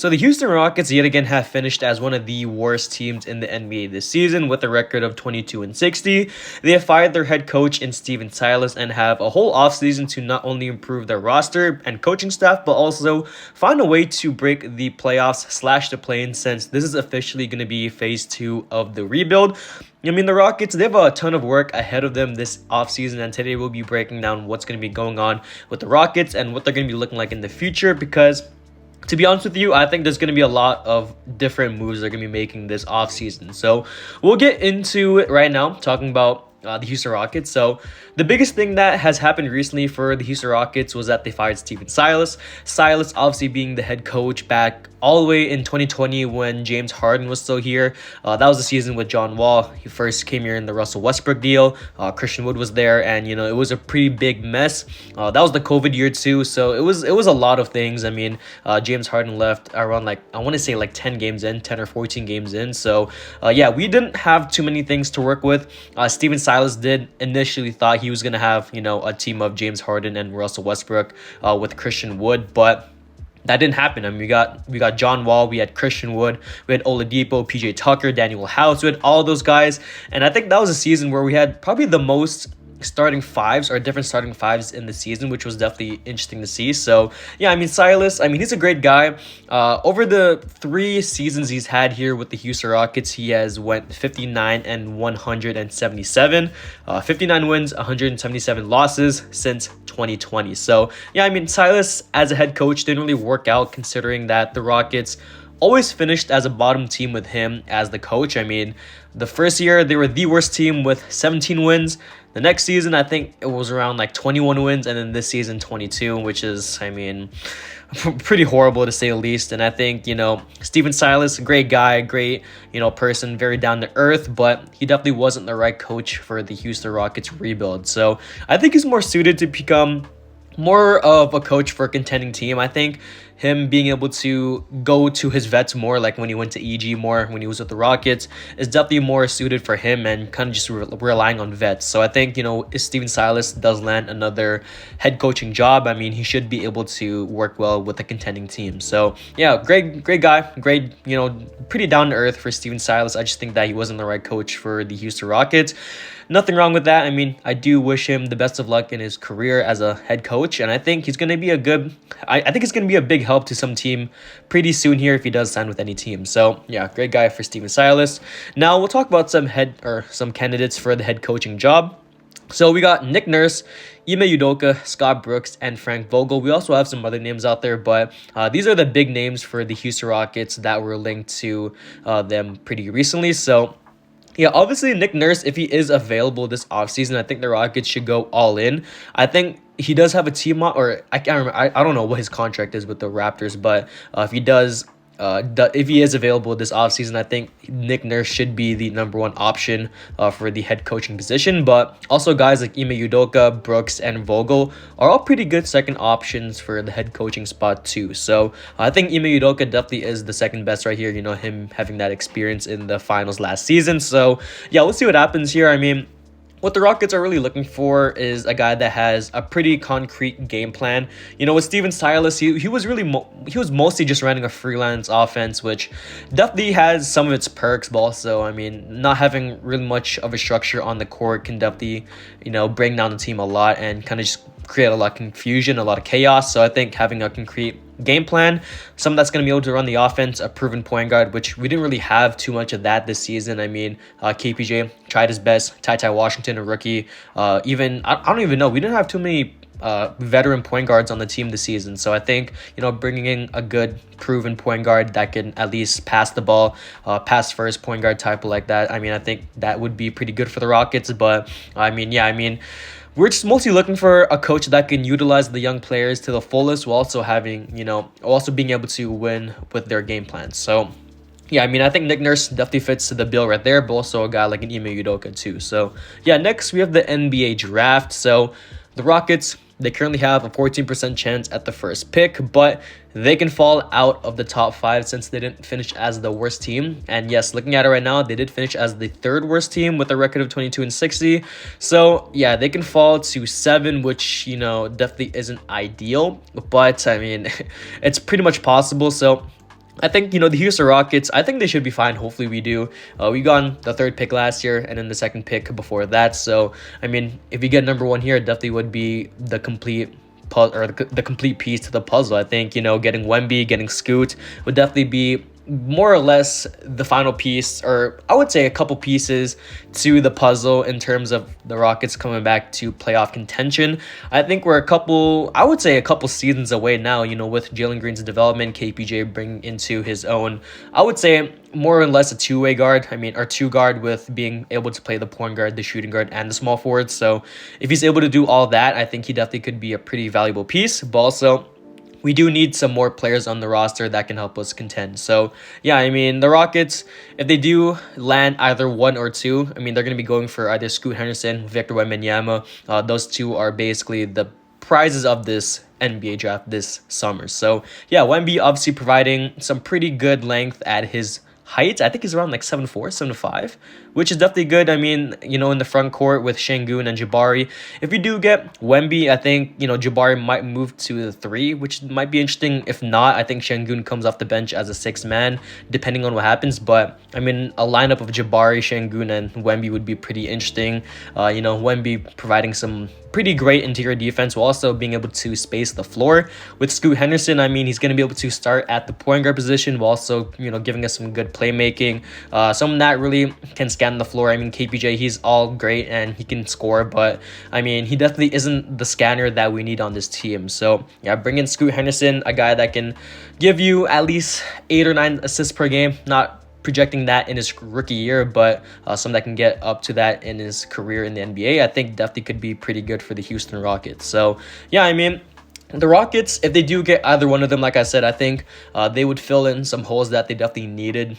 So the Houston Rockets yet again have finished as one of the worst teams in the NBA this season with a record of 22-60. They have fired their head coach in Steven Silas and have a whole offseason to not only improve their roster and coaching staff, but also find a way to break the playoffs / the play-in, since this is officially going to be phase 2 of the rebuild. I mean, the Rockets, they have a ton of work ahead of them this offseason, and today we'll be breaking down what's going to be going on with the Rockets and what they're going to be looking like in the future, because to be honest with you, I think there's going to be a lot of different moves they're going to be making this offseason. So we'll get into it right now, talking about the Houston Rockets. So the biggest thing that has happened recently for the Houston Rockets was that they fired Steven Silas. Silas obviously being the head coach back all the way in 2020 when James Harden was still here. That was the season with John Wall. He first came here in the Russell Westbrook deal. Christian Wood was there, and it was a pretty big mess. That was the COVID year too, so it was a lot of things. I mean, James Harden left around I want to say 10 games in, 10 or 14 games in. So yeah, we didn't have too many things to work with. Steven Silas did initially thought he was gonna have a team of James Harden and Russell Westbrook with Christian Wood, but that didn't happen. I mean, we got John Wall, we had Christian Wood, we had Oladipo, PJ Tucker, Daniel House, we had all those guys, and I think that was a season where we had probably the most starting fives or different starting fives in the season, which was definitely interesting to see. So yeah, I mean, Silas, he's a great guy. Over the 3 seasons he's had here with the Houston Rockets, he has went 59 and 177, 59 wins, 177 losses since 2020. So yeah, I mean, Silas as a head coach didn't really work out, considering that the Rockets always finished as a bottom team with him as the coach. I mean, the first year they were the worst team with 17 wins. The next season, I think it was around 21 wins, and then this season 22, which is, I mean, pretty horrible to say the least. And I think, Steven Silas, great guy, great, person, very down to earth, but he definitely wasn't the right coach for the Houston Rockets rebuild. So I think he's more suited to become more of a coach for a contending team. I think him being able to go to his vets more, like when he went to EG more when he was with the Rockets, is definitely more suited for him, and kind of just relying on vets. So I think, if Steven Silas does land another head coaching job, I mean, he should be able to work well with a contending team. So yeah, great guy, great, pretty down to earth for Steven Silas. I just think that he wasn't the right coach for the Houston Rockets. Nothing wrong with that. I mean, I do wish him the best of luck in his career as a head coach, and I think he's going to be I think it's going to be a big help to some team pretty soon here if he does sign with any team. So yeah, great guy for Steven Silas. Now we'll talk about some candidates for the head coaching job. So we got Nick Nurse, Ime Udoka, Scott Brooks, and Frank Vogel. We also have some other names out there, but these are the big names for the Houston Rockets that were linked to them pretty recently. So yeah, obviously Nick Nurse, if he is available this offseason, I think the Rockets should go all in. I think he does have a team, or I can't remember. I don't know what his contract is with the Raptors, but if he does, if he is available this offseason, I think Nick Nurse should be the number 1 option for the head coaching position. But also guys like Ime Udoka, Brooks, and Vogel are all pretty good second options for the head coaching spot too. So I think Ime Udoka definitely is the second best right here, him having that experience in the finals last season. So yeah, let's see what happens here. I mean, what the Rockets are really looking for is a guy that has a pretty concrete game plan. With Steven Silas, he was mostly just running a freelance offense, which definitely has some of its perks, but also, I mean, not having really much of a structure on the court can definitely, bring down the team a lot and kind of just create a lot of confusion, a lot of chaos. So I think having a concrete game plan, someone that's going to be able to run the offense, a proven point guard, which we didn't really have too much of that this season. I mean, KPJ tried his best. Ty Washington, a rookie. I don't even know. We didn't have too many veteran point guards on the team this season. So I think, bringing in a good proven point guard that can at least pass the ball, pass first point guard type like that. I mean, I think that would be pretty good for the Rockets. But we're just mostly looking for a coach that can utilize the young players to the fullest, while also having, also being able to win with their game plans. So yeah, I mean, I think Nick Nurse definitely fits the bill right there, but also a guy like an Ime Udoka too. So yeah, next we have the NBA draft. So the Rockets, they currently have a 14% chance at the first pick, but they can fall out of the top 5 since they didn't finish as the worst team. And yes, looking at it right now, they did finish as the 3rd worst team with a record of 22-60. So yeah, they can fall to 7, which, definitely isn't ideal, but I mean, it's pretty much possible. So I think, the Houston Rockets, I think they should be fine. Hopefully we do. We got on the third pick last year and then the second pick before that. So, I mean, if we get number one here, it definitely would be the complete or the complete piece to the puzzle. I think, getting Wemby, getting Scoot would definitely be more or less the final piece, or I would say a couple pieces to the puzzle in terms of the Rockets coming back to playoff contention. I think we're I would say a couple seasons away now, with Jalen Green's development, KPJ bringing into his own, I would say more or less a two-way guard. I mean, or two guard with being able to play the point guard, the shooting guard, and the small forward. So if he's able to do all that, I think he definitely could be a pretty valuable piece. But also, we do need some more players on the roster that can help us contend. So, yeah, I mean, the Rockets, if they do land either one or two, I mean, they're going to be going for either Scoot Henderson, Victor Wembanyama. Those two are basically the prizes of this NBA draft this summer. So, yeah, Wemby obviously providing some pretty good length at his height. I think he's around like 7'4", 7'5", which is definitely good. I mean, in the front court with Şengün and Jabari. If you do get Wemby, I think, Jabari might move to the 3, which might be interesting. If not, I think Şengün comes off the bench as a 6th man, depending on what happens. But, I mean, a lineup of Jabari, Şengün, and Wemby would be pretty interesting. Wemby providing some pretty great interior defense while also being able to space the floor. With Scoot Henderson, I mean, he's going to be able to start at the point guard position while also, giving us some good playmaking. Someone that really can scan the floor. I mean, KPJ, he's all great and he can score, but I mean, he definitely isn't the scanner that we need on this team. So, yeah, bring in Scoot Henderson, a guy that can give you at least 8 or 9 assists per game. Not projecting that in his rookie year, but some that can get up to that in his career in the NBA, I think definitely could be pretty good for the Houston Rockets. So, yeah, I mean, the Rockets, if they do get either one of them, like I said, I think they would fill in some holes that they definitely needed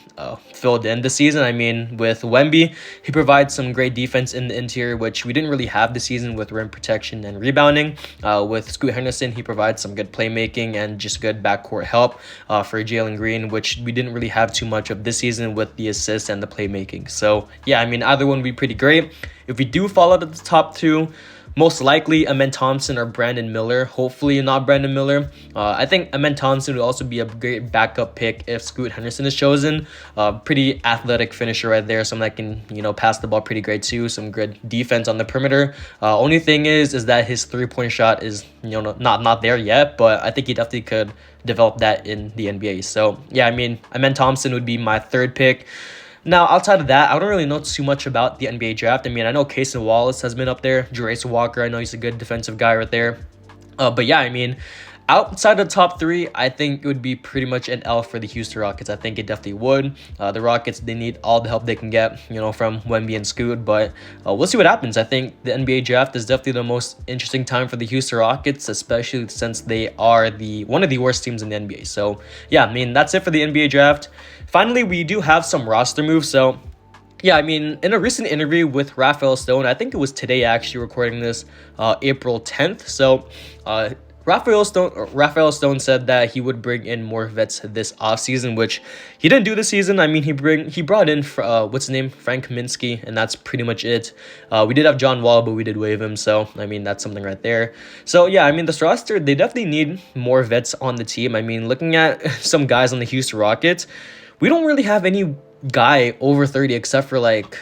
filled in this season. I mean, with Wemby, he provides some great defense in the interior, which we didn't really have this season with rim protection and rebounding. With Scoot Henderson, he provides some good playmaking and just good backcourt help for Jalen Green, which we didn't really have too much of this season with the assists and the playmaking. So, yeah, I mean, either one would be pretty great. If we do fall out of the top two, most likely Amen Thompson or Brandon Miller. Hopefully not Brandon Miller. I think Amen Thompson would also be a great backup pick if Scoot Henderson is chosen. Pretty athletic finisher right there. Someone that can, pass the ball pretty great too. Some good defense on the perimeter. Only thing is that his three-point shot is, not there yet. But I think he definitely could develop that in the NBA. So, yeah, I mean, Amen Thompson would be my third pick. Now, outside of that, I don't really know too much about the NBA draft. I mean, I know Cason Wallace has been up there. Jarace Walker, I know he's a good defensive guy right there. But yeah, I mean, outside the top 3, I think it would be pretty much an L for the Houston Rockets. I think it definitely would. The Rockets, they need all the help they can get, from Wemby and Scoot. But we'll see what happens. I think the NBA draft is definitely the most interesting time for the Houston Rockets, especially since they are one of the worst teams in the NBA. So, yeah, I mean, that's it for the NBA draft. Finally, we do have some roster moves. So, yeah, I mean, in a recent interview with Raphael Stone, I think it was today actually recording this, April 10th. So, Raphael Stone said that he would bring in more vets this offseason, which he didn't do this season. I mean, he brought in what's his name, Frank Kaminsky, and that's pretty much it. We did have John Wall, but we did waive him, so I mean that's something right there. So yeah, I mean this roster, they definitely need more vets on the team. I mean, looking at some guys on the Houston Rockets, we don't really have any guy over 30 except for like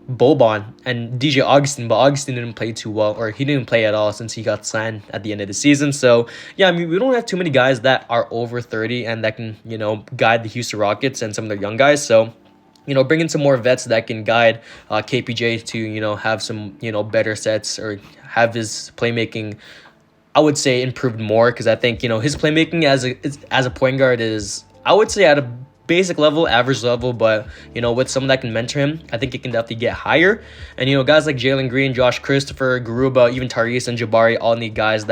Boban and DJ Augustin, but Augustin didn't play too well, or he didn't play at all since he got signed at the end of the season. So yeah, I mean, we don't have too many guys that are over 30 and that can, guide the Houston Rockets and some of their young guys. So, bring in some more vets that can guide KPJ to, have some, better sets or have his playmaking, I would say, improved more, because I think, his playmaking as a point guard is, I would say, at a basic level, average level, but with someone that can mentor him, I think it can definitely get higher. And guys like Jalen Green, Josh Christopher, Garuba, even Tyrese and Jabari all need guys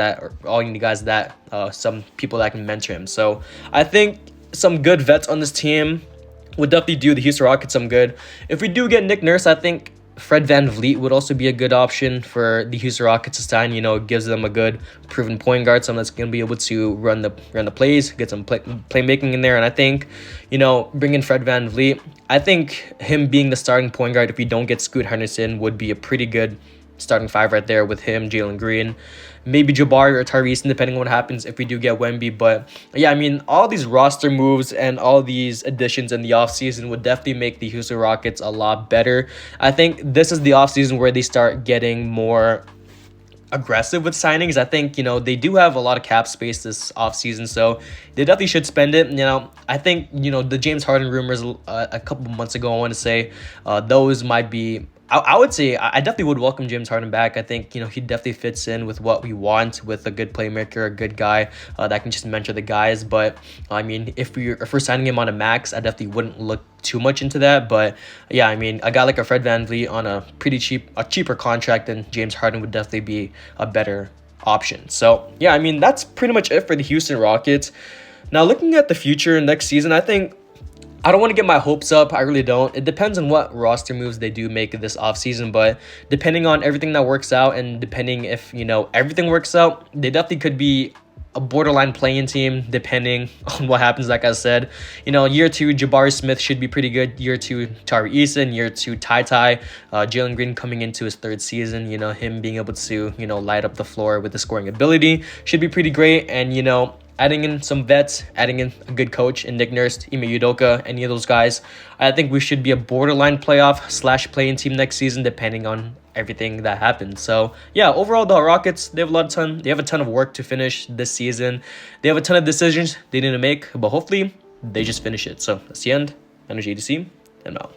that some people that can mentor him. So I think some good vets on this team would definitely do the Houston Rockets some good. If we do get Nick Nurse, I think Fred VanVleet would also be a good option for the Houston Rockets to sign. It gives them a good proven point guard, someone that's going to be able to run the plays, get some playmaking in there. And I think, bring in Fred VanVleet. I think him being the starting point guard, if we don't get Scoot Henderson, would be a pretty good starting 5 right there with him, Jalen Green, maybe Jabari or Tyrese, depending on what happens if we do get Wemby. But yeah, I mean, all these roster moves and all these additions in the offseason would definitely make the Houston Rockets a lot better. I think this is the offseason where they start getting more aggressive with signings. I think, they do have a lot of cap space this offseason, so they definitely should spend it. I think, the James Harden rumors a couple months ago, I want to say, those might be. I would say I definitely would welcome James Harden back. I think, he definitely fits in with what we want, with a good playmaker, a good guy that can just mentor the guys. But I mean, if we're signing him on a max, I definitely wouldn't look too much into that. But yeah, I mean, a guy like a Fred VanVleet on a cheaper contract than James Harden would definitely be a better option. So yeah, I mean, that's pretty much it for the Houston Rockets. Now, looking at the future next season, I think I don't want to get my hopes up. I really don't. It depends on what roster moves they do make this offseason. But depending on everything that works out, and depending if, everything works out, they definitely could be a borderline playing team, depending on what happens. Like I said, year 2, Jabari Smith should be pretty good. Year 2, Tari Eason. Year 2, Jalen Green coming into his 3rd season. Him being able to, light up the floor with the scoring ability should be pretty great. And, adding in some vets, adding in a good coach in Nick Nurse, Ime Udoka, any of those guys, I think we should be a borderline playoff/playing team next season, depending on everything that happens. So yeah, overall, the Rockets, they have a ton of work to finish this season. They have a ton of decisions they need to make, but hopefully they just finish it. So that's the end. Energy to see, and out.